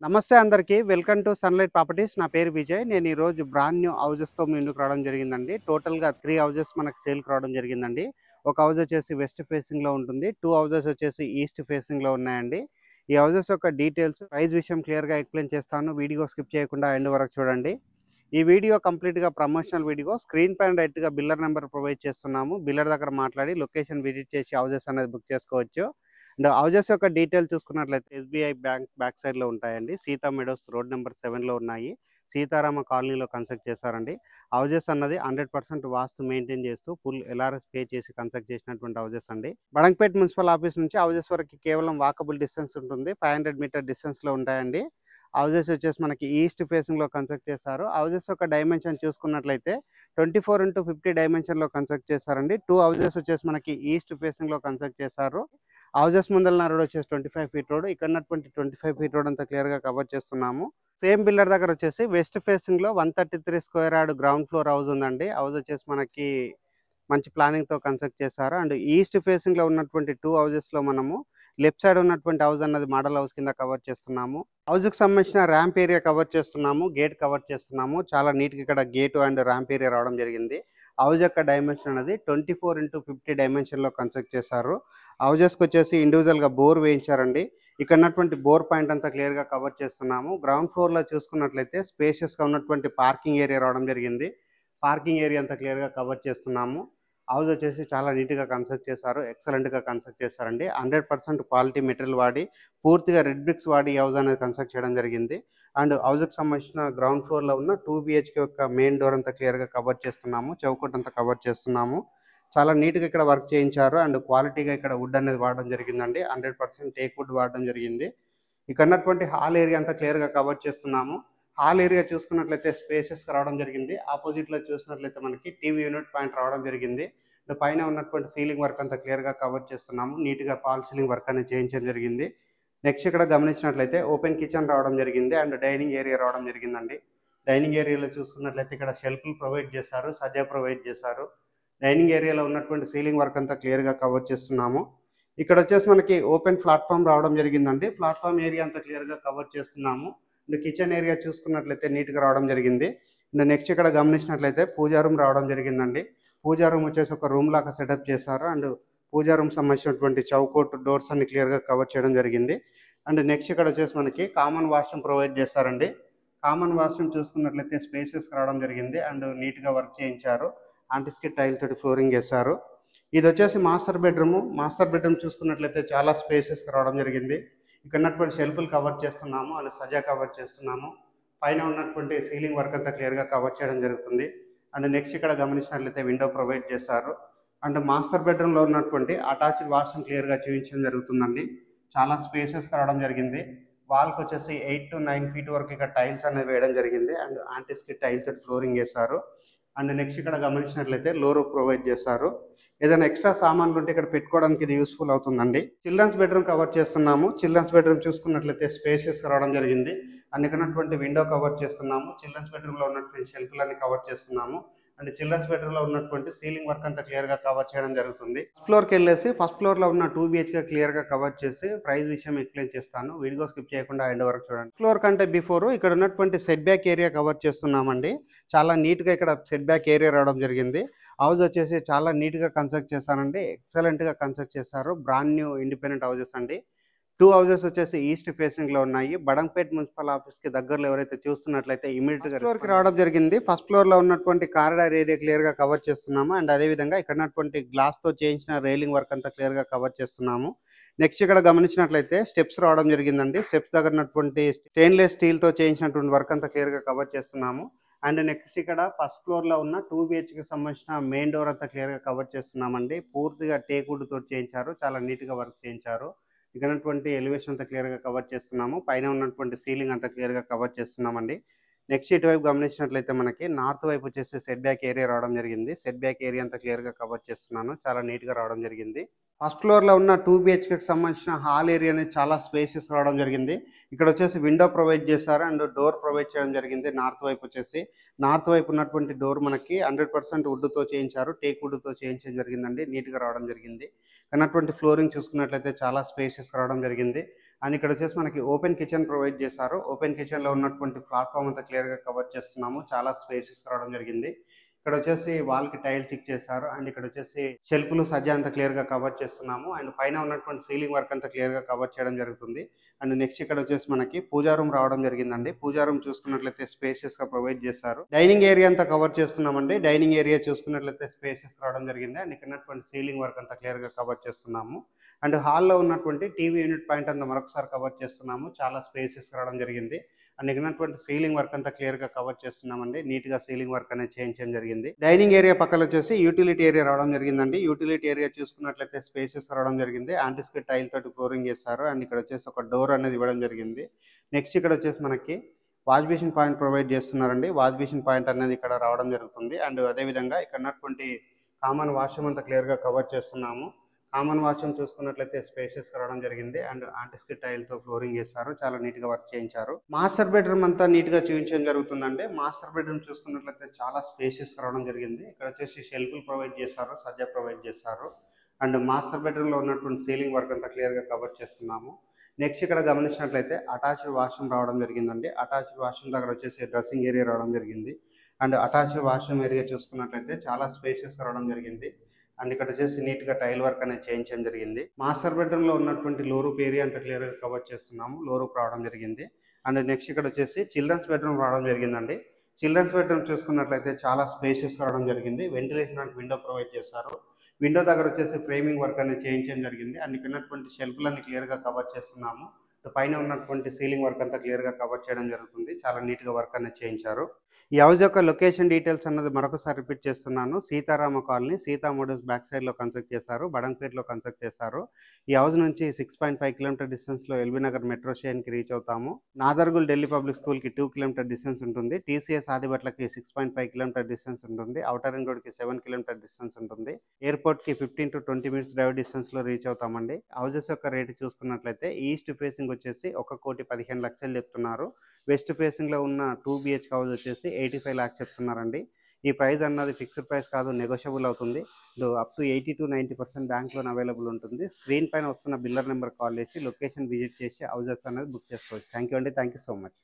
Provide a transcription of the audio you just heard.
నమస్తే అందరికీ. Welcome to sunlight properties. నా పేరు విజయ్. నేను ఈరోజు బ్రాండ్ న్యూ హౌజెస్‌తో మీ ముందుకు రావడం జరిగిందండి. టోటల్‌గా 3 హౌజెస్ మనకు సేల్‌కి రావడం జరిగిందండి. ఒక హౌస్ వచ్చేసి వెస్ట్ ఫేసింగ్‌లో ఉంటుంది. 2 హౌజెస్ వచ్చేసి ఈస్ట్ ఫేసింగ్‌లో ఉన్నాయండి. ఈ హౌజెస్ యొక్క డీటెయిల్స్, ప్రైస్ విషయం క్లియర్‌గా ఎక్స్‌ప్లెయిన్ చేస్తాను. వీడియో స్కిప్ చేయకుండా ఎండ్ వరకు చూడండి. ఈ వీడియో కంప్లీట్‌గా ప్రమోషనల్ వీడియో. స్క్రీన్ పైన డైరెక్ట్‌గా బిల్డర్ నెంబర్ ప్రొవైడ్ చేస్తున్నాము. బిల్డర్ దగ్గర మాట్లాడి లొకేషన్ విజిట్ చేసి హౌజెస్ అనేది బుక్ చేసుకోవచ్చు. అండ్ హౌజెస్ యొక్క డీటెయిల్ చూసుకున్నట్లయితే ఎస్బీఐ బ్యాంక్ బ్యాక్ సైడ్‌లో ఉంటాయండి. సీతా మెడోస్ రోడ్ నెంబర్ 7లో ఉన్నాయి. సీతారామ కాలనీలో కన్స్ట్రక్ట్ చేశారండి. హౌజెస్ అన్నది 100% వాస్తు మెయింటైన్ చేస్తూ ఫుల్ ఎల్ఆర్ఎస్ పే చేసి కన్స్ట్రక్ట్ చేసినటువంటి హౌజెస్ అండి. బడంగపేట్ మున్సిపల్ ఆఫీస్ నుంచి హౌజెస్ వరకు కేవలం వాకబుల్ డిస్టెన్స్ ఉంటుంది. 500 మీటర్ డిస్టెన్స్‌లో ఉంటాయండి. హౌజెస్ వచ్చేసి మనకి ఈస్ట్ ఫేసింగ్‌లో కన్స్ట్రక్ట్ చేశారు. హౌజెస్ యొక్క డైమెన్షన్ చూసుకున్నట్లయితే 24x50 డైమెన్షన్‌లో కన్స్ట్రక్ట్ చేశారండి. 2 హౌజెస్ వచ్చేసి మనకి ఈస్ట్ ఫేసింగ్‌లో కన్స్ట్రక్ట్ చేశారు. హౌజెస్ ముందల రోడ్ వచ్చేసి 25 ఫీట్ రోడ్. ఇక్కడ ఉన్నటువంటి 25 ఫీట్ రోడ్ అంతా క్లియర్‌గా కవర్ చేస్తున్నాము. సేమ్ బిల్డర్ దగ్గర వచ్చేసి వెస్ట్ ఫేసింగ్‌లో 133 square yard ground floor house ఉందండి. హౌస్ వచ్చేసి మనకి మంచి ప్లానింగ్‌తో కన్స్ట్రక్ట్ చేశారు. అండ్ ఈస్ట్ ఫేసింగ్‌లో ఉన్నటువంటి 2 హౌజెస్‌లో మనము లెఫ్ట్ సైడ్ ఉన్నటువంటి హౌస్ అన్నది మోడల్ హౌస్ కింద కవర్ చేస్తున్నాము. హౌస్‌కి సంబంధించిన ర్యాంప్ ఏరియా కవర్ చేస్తున్నాము. గేట్ కవర్ చేస్తున్నాము. చాలా నీట్‌గా ఇక్కడ గేట్ అండ్ ర్యాంప్ ఏరియా రావడం జరిగింది. హౌస్ యొక్క డైమెన్షన్ అనేది 24x50 డైమెన్షన్‌లో కన్స్ట్రక్ట్ చేశారు. హౌజెస్‌కి వచ్చేసి ఇండివిజువల్‌గా బోర్ వేయించారండి. ఇక్కడ ఉన్నటువంటి బోర్ పాయింట్ అంతా క్లియర్‌గా కవర్ చేస్తున్నాము. గ్రౌండ్ ఫ్లోర్‌లో చూసుకున్నట్లయితే స్పేషియస్‌గా ఉన్నటువంటి పార్కింగ్ ఏరియా రావడం జరిగింది. పార్కింగ్ ఏరియా అంతా క్లియర్‌గా కవర్ చేస్తున్నాము. హౌస్ వచ్చేసి చాలా నీట్‌గా కన్స్ట్రక్ట్ చేశారు. ఎక్సలెంట్‌గా కన్స్ట్రక్ట్ చేశారండి. 100% క్వాలిటీ మెటీరియల్ వాడి పూర్తిగా రెడ్ బ్రిక్స్ వాడి ఈ హౌస్ అనేది కన్స్ట్రక్ట్ చేయడం జరిగింది. అండ్ హౌస్‌కి సంబంధించిన గ్రౌండ్ ఫ్లోర్‌లో ఉన్న 2 బీహెచ్‌కే యొక్క మెయిన్ డోర్ అంతా క్లియర్‌గా కవర్ చేస్తున్నాము. చౌకట్ అంతా కవర్ చేస్తున్నాము. చాలా నీట్‌గా ఇక్కడ వర్క్ చేయించారు. అండ్ క్వాలిటీగా ఇక్కడ వుడ్ అనేది వాడడం జరిగిందండి. 100% టేక్ వుడ్ వాడడం జరిగింది. ఇక్కడ ఉన్నటువంటి హాల్ ఏరియా అంతా క్లియర్‌గా కవర్ చేస్తున్నాము. హాల్ ఏరియా చూసుకున్నట్లయితే స్పేసెస్‌గా రావడం జరిగింది. ఆపోజిట్‌లో చూసినట్లయితే మనకి టీవీ యూనిట్ పాయింట్ రావడం జరిగింది. పైన ఉన్నటువంటి సీలింగ్ వర్క్ అంతా క్లియర్‌గా కవర్ చేస్తున్నాము. నీట్‌గా ఫాల్ సీలింగ్ వర్క్ అనేది చేయించడం జరిగింది. నెక్స్ట్ ఇక్కడ గమనించినట్లయితే ఓపెన్ కిచెన్ రావడం జరిగింది. అండ్ డైనింగ్ ఏరియా రావడం జరిగిందండి. డైనింగ్ ఏరియాలో చూసుకున్నట్లయితే ఇక్కడ షెల్ఫ్‌లు ప్రొవైడ్ చేశారు. సజ్జా ప్రొవైడ్ చేశారు. డైనింగ్ ఏరియాలో ఉన్నటువంటి సీలింగ్ వర్క్ అంతా క్లియర్‌గా కవర్ చేస్తున్నాము. ఇక్కడ వచ్చేసి మనకి ఓపెన్ ప్లాట్‌ఫామ్ రావడం జరిగిందండి. ప్లాట్‌ఫామ్ ఏరియా అంతా క్లియర్‌గా కవర్ చేస్తున్నాము. అండ్ కిచెన్ ఏరియా చూసుకున్నట్లయితే నీట్‌గా రావడం జరిగింది. అండ్ నెక్స్ట్ ఇక్కడ గమనించినట్లయితే పూజా రూమ్ రావడం జరిగిందండి. పూజా రూమ్ వచ్చేసి ఒక రూమ్ లాగా సెటప్ చేశారు. అండ్ పూజా రూమ్ సంబంధించినటువంటి చౌకోట్ డోర్స్ అన్ని క్లియర్‌గా కవర్ చేయడం జరిగింది. అండ్ నెక్స్ట్ ఇక్కడ వచ్చేసి మనకి కామన్ వాష్‌రూమ్ ప్రొవైడ్ చేశారండి. కామన్ వాష్‌రూమ్ చూసుకున్నట్లయితే స్పేసెస్‌గా రావడం జరిగింది. అండ్ నీట్‌గా వర్క్ చేయించారు. యాంటిస్కి టైల్ తోటి ఫ్లోరింగ్ చేశారు. ఇది వచ్చేసి మాస్టర్ బెడ్రూమ్. మాస్టర్ బెడ్రూమ్ చూసుకున్నట్లయితే చాలా స్పేసెస్‌గా రావడం జరిగింది. ఇక్కడ ఉన్నటువంటి షెల్ఫ్‌లు కవర్ చేస్తున్నాము. అండ్ సజ్జా కవర్ చేస్తున్నాము. పైన ఉన్నటువంటి సీలింగ్ వర్క్ అంతా క్లియర్‌గా కవర్ చేయడం జరుగుతుంది. అండ్ నెక్స్ట్ ఇక్కడ గమనించినట్లయితే విండో ప్రొవైడ్ చేశారు. అండ్ మాస్టర్ బెడ్రూమ్‌లో ఉన్నటువంటి అటాచ్డ్ వాష్‌రూమ్ క్లియర్‌గా చూపించడం జరుగుతుందండి. చాలా స్పేసెస్‌గా రావడం జరిగింది. వాల్‌కి వచ్చేసి 8-9 ఫీట్ వరకు ఇక్కడ టైల్స్ అనేవి వేయడం జరిగింది. అండ్ యాంటిస్కి టైల్ తోటి ఫ్లోరింగ్ చేశారు. అండ్ నెక్స్ట్ ఇక్కడ గమనించినట్లయితే లో రూఫ్ ప్రొవైడ్ చేశారు. ఏదైనా ఎక్స్ట్రా సామాన్లు ఉంటే ఇక్కడ పెట్టుకోవడానికి ఇది యూస్ఫుల్ అవుతుందండి. చిల్డ్రన్స్ బెడ్రూమ్ కవర్ చేస్తున్నాము. చిల్డ్రన్స్ బెడ్రూమ్ చూసుకున్నట్లయితే స్పేషియస్‌గా రావడం జరిగింది. అండ్ ఇక్కడ ఉన్నటువంటి విండో కవర్ చేస్తున్నాము. చిల్డ్రన్స్ బెడ్రూమ్‌లో ఉన్నటువంటి షెల్ఫ్‌లన్నీ కవర్ చేస్తున్నాము. అండ్ చిల్డ్రన్స్ బెడ్రూమ్‌లో ఉన్నటువంటి సీలింగ్ వర్క్ అంతా క్లియర్‌గా కవర్ చేయడం జరుగుతుంది. ఫస్ట్ ఫ్లోర్‌కెళ్ళేసి ఫస్ట్ ఫ్లోర్‌లో ఉన్న 2 బీహెచ్‌కే క్లియర్‌గా కవర్ చేసి ప్రైస్ విషయం ఎక్స్‌ప్లెయిన్ చేస్తాను. వీడియో స్కిప్ చేయకుండా ఎండ్ వరకు చూడండి. ఫ్లోర్ కంటే బిఫోర్ ఇక్కడ ఉన్నటువంటి సెట్ బ్యాక్ ఏరియా కవర్ చేస్తున్నామండి. చాలా నీట్‌గా ఇక్కడ సెట్ బ్యాక్ ఏరియా రావడం జరిగింది. హౌస్ వచ్చేసి చాలా నీట్‌గా కన్స్ట్రక్ట్ చేశారండి. ఎక్సలెంట్‌గా కన్స్ట్రక్ట్ చేశారు. బ్రాండ్ న్యూ ఇండిపెండెంట్ హౌసెస్ అండి. 2 హౌసెస్ వచ్చేసి ఈస్ట్ ఫేసింగ్‌లో ఉన్నాయి. బడంగపేట్ మున్సిపల్ ఆఫీస్‌కి దగ్గరలో ఎవరైతే చూస్తున్నట్లయితే ఇమ్మీడియేట్‌గా ఫ్లోర్‌కి రావడం జరిగింది. ఫస్ట్ ఫ్లోర్‌లో ఉన్నటువంటి కారిడార్ ఏరియా క్లియర్‌గా కవర్ చేస్తున్నాము. అండ్ అదే విధంగా ఇక్కడ ఉన్నటువంటి గ్లాస్‌తో చేయించిన రైలింగ్ వర్క్ అంతా క్లియర్‌గా కవర్ చేస్తున్నాము. నెక్స్ట్ ఇక్కడ గమనించినట్లయితే స్టెప్స్ రావడం జరిగిందండి. స్టెప్స్ దగ్గర ఉన్నటువంటి స్టెయిన్‌లెస్ స్టీల్‌తో చేయించినటువంటి వర్క్ అంతా క్లియర్‌గా కవర్ చేస్తున్నాము. అండ్ నెక్స్ట్ ఇక్కడ ఫస్ట్ ఫ్లోర్‌లో ఉన్న 2 బీహెచ్‌కి సంబంధించిన మెయిన్ డోర్ అంతా క్లియర్‌గా కవర్ చేస్తున్నామండి. పూర్తిగా టేక్ వుడ్ తోటి చేయించారు. చాలా నీట్‌గా వర్క్ చేయించారు. ఇక్కడ ఉన్నటువంటి ఎలివేషన్ అంతా క్లియర్‌గా కవర్ చేస్తున్నాము. పైన ఉన్నటువంటి సీలింగ్ అంతా క్లియర్‌గా కవర్ చేస్తున్నామండి. నెక్స్ట్ ఇటువైపు గమనించినట్లయితే మనకి నార్త్ వైపు వచ్చేసి సెట్ బ్యాక్ ఏరియా రావడం జరిగింది. సెట్ బ్యాక్ ఏరియా అంతా క్లియర్‌గా కవర్ చేస్తున్నాను. చాలా నీట్‌గా రావడం జరిగింది. ఫస్ట్ ఫ్లోర్‌లో ఉన్న 2 బీహెచ్‌కేకి సంబంధించిన హాల్ ఏరియా అనేది చాలా స్పేషియస్ రావడం జరిగింది. ఇక్కడ వచ్చేసి విండో ప్రొవైడ్ చేశారు. అండ్ డోర్ ప్రొవైడ్ చేయడం జరిగింది. నార్త్ వైపు వచ్చేసి నార్త్ వైపు ఉన్నటువంటి డోర్ మనకి 100% వుడ్‌తో చేయించారు. టేక్ వుడ్‌తో చేయించడం జరిగిందండి. నీట్‌గా రావడం జరిగింది. ఉన్నటువంటి ఫ్లోరింగ్ చూసుకున్నట్లయితే చాలా స్పేషియస్‌గా రావడం జరిగింది. అండ్ ఇక్కడ వచ్చేసి మనకి ఓపెన్ కిచెన్ ప్రొవైడ్ చేశారు. ఓపెన్ కిచెన్లో ఉన్నటువంటి ప్లాట్ఫామ్ అంతా క్లియర్గా కవర్ చేస్తున్నాము. చాలా స్పేసెస్ రావడం జరిగింది. ఇక్కడ వచ్చేసి వాల్కి టైల్ స్టిక్ చేశారు. అండ్ ఇక్కడ వచ్చేసి షెల్ఫ్లు సజ్జా అంతా క్లియర్గా కవర్ చేస్తున్నాము. అండ్ పైన ఉన్నటువంటి సీలింగ్ వర్క్ అంతా క్లియర్గా కవర్ చేయడం జరుగుతుంది. అండ్ నెక్స్ట్ ఇక్కడ వచ్చేసి మనకి పూజా రూమ్ రావడం జరిగిందండి. పూజా రూమ్ చూసుకున్నట్లయితే స్పేసెస్గా ప్రొవైడ్ చేశారు. డైనింగ్ ఏరియా అంతా కవర్ చేస్తున్నామండి. డైనింగ్ ఏరియా చూసుకున్నట్లయితే స్పేసెస్ రావడం జరిగింది. అండ్ ఇక్కడ ఉన్నటువంటి సీలింగ్ వర్క్ అంతా క్లియర్గా కవర్ చేస్తున్నాము. అండ్ హాల్లో ఉన్నటువంటి టీవీ యూనిట్ పాయింట్ అంతా మరొకసారి కవర్ చేస్తున్నాము. చాలా స్పేసెస్ రావడం జరిగింది. అండ్ ఇక్కడ ఉన్నటువంటి సీలింగ్ వర్క్ అంతా క్లియర్గా కవర్ చేస్తున్నామండి. నీట్గా సీలింగ్ వర్క్ అనేది చేయించడం జరిగింది. డైనింగ్ ఏరియా పక్కన వచ్చేసి యూటిలిటీ ఏరియా రావడం జరిగిందండి. యూటిలిటీ ఏరియా చూసుకున్నట్లయితే స్పేసెస్ రావడం జరిగింది. యాంటిస్కిట్ టైల్ తోటి ఫ్లోరింగ్ చేస్తారు. అండ్ ఇక్కడ వచ్చేసి ఒక డోర్ అనేది ఇవ్వడం జరిగింది. నెక్స్ట్ ఇక్కడ వచ్చేసి మనకి వాష్ బేసిన్ పాయింట్ ప్రొవైడ్ చేస్తున్నారండి. వాష్ బేసిన్ పాయింట్ అనేది ఇక్కడ రావడం జరుగుతుంది. అండ్ అదేవిధంగా ఇక్కడ ఉన్నటువంటి కామన్ వాష్రూమ్ అంతా క్లియర్గా కవర్ చేస్తున్నాము. కామన్ వాష్రూమ్ చూసుకున్నట్లయితే స్పేసెస్ రావడం జరిగింది. అండ్ ఆంటిస్కిట్ టైల్తో ఫ్లోరింగ్ చేశారు. చాలా నీట్గా వర్క్ చేయించారు. మాస్టర్ బెడ్రూమ్ అంతా నీట్గా చూపించడం జరుగుతుందండి. మాస్టర్ బెడ్రూమ్ చూసుకున్నట్లయితే చాలా స్పేసెస్ రావడం జరిగింది. ఇక్కడ వచ్చేసి షెల్ఫ్లు ప్రొవైడ్ చేశారు, సజ్జా ప్రొవైడ్ చేశారు. అండ్ మాస్టర్ బెడ్రూమ్లో ఉన్నటువంటి సీలింగ్ వర్క్ అంతా క్లియర్గా కవర్ చేస్తున్నాము. నెక్స్ట్ ఇక్కడ గమనించినట్లయితే అటాచ్డ్ వాష్రూమ్ రావడం జరిగిందండి. అటాచ్డ్ వాష్రూమ్ దగ్గర వచ్చేసి డ్రెస్సింగ్ ఏరియా రావడం జరిగింది. అండ్ అటాచ్డ్ వాష్రూమ్ ఏరియా చూసుకున్నట్లయితే చాలా స్పేసెస్ రావడం జరిగింది. అండ్ ఇక్కడ వచ్చేసి నీట్గా టైల్ వర్క్ అనేది చేయించడం జరిగింది. మాస్టర్ బెడ్రూమ్లో ఉన్నటువంటి లో రూప్ ఏరియా అంతా క్లియర్గా కవర్ చేస్తున్నాము. లో రూప్ రావడం జరిగింది. అండ్ నెక్స్ట్ ఇక్కడ వచ్చేసి చిల్డ్రన్స్ బెడ్రూమ్ రావడం జరిగిందండి. చిల్డ్రన్స్ బెడ్రూమ్ చూసుకున్నట్లయితే చాలా స్పేసెస్ రావడం జరిగింది. వెంటిలేషన్ విండో ప్రొవైడ్ చేశారు. విండో దగ్గర వచ్చేసి ఫ్రేమింగ్ వర్క్ అనేది చేయించడం జరిగింది. అండ్ ఇక్కడ ఉన్నటువంటి షెల్ఫ్లన్నీ క్లియర్గా కవర్ చేస్తున్నాము. పైన ఉన్నటువంటి సీలింగ్ వర్క్ అంతా క్లియర్గా కవర్ చేయడం జరుగుతుంది. చాలా నీట్గా వర్క్ అనేది చేయించారు. ఈ హౌస్ యొక్క లొకేషన్ డీటెయిల్స్ అన్నది మరొకసారి రిపీట్ చేస్తున్నాను. Sitarama colony, Sita models back సైడ్లో కన్స్ట్రక్ట్ చేశారు. బడంపేటలో కన్స్ట్రక్ట్ చేశారు. ఈ హౌస్ నుంచి 6.5 కిలోమీటర్ డిస్టెన్స్లో ఎల్బీ నగర్ మెట్రో స్టేషన్కి రీచ్ అవుతాము. నాదర్గుల్ ఢిల్లీ పబ్లిక్ స్కూల్కి 2 కిలోమీటర్ డిస్టెన్స్ ఉంటుంది. టీసీఎస్ ఆదిబట్లకి 6.5 కిలోమీటర్ డిస్టెన్స్ ఉంటుంది. ఔటర్ రింగ్ రోడ్కి 7 కిలోమీటర్ డిస్టెన్స్ ఉంటుంది. ఎయిర్పోర్ట్కి 15 to 20 మినిట్స్ డ్రైవ్ డిస్టెన్స్లో రీచ్ అవుతామండి. హౌసెస్ యొక్క రేటు చూసుకున్నట్లయితే ఈస్ట్ ఫేసింగ్ వచ్చేసి 1,15,00,000 చెప్తున్నారు. వెస్ట్ ఫేసింగ్లో ఉన్న 2 BHK హౌస్ వచ్చేసి 85 lakhs చెప్తున్నారండి. ఈ ప్రైస్ అన్నది ఫిక్స్డ్ ప్రైస్ కాదు, నెగోషియబుల్ అవుతుంది. Up to 80 to 90% bank loan available ఉంటుంది. స్క్రీన్ పైన వస్తున్న బిల్లర్ నెంబర్ కాల్ చేసి లొకేషన్ విజిట్ చేసి హౌసెస్ అనేది బుక్ చేసుకోవచ్చు. థ్యాంక్ యూ అండి. Thank you so much.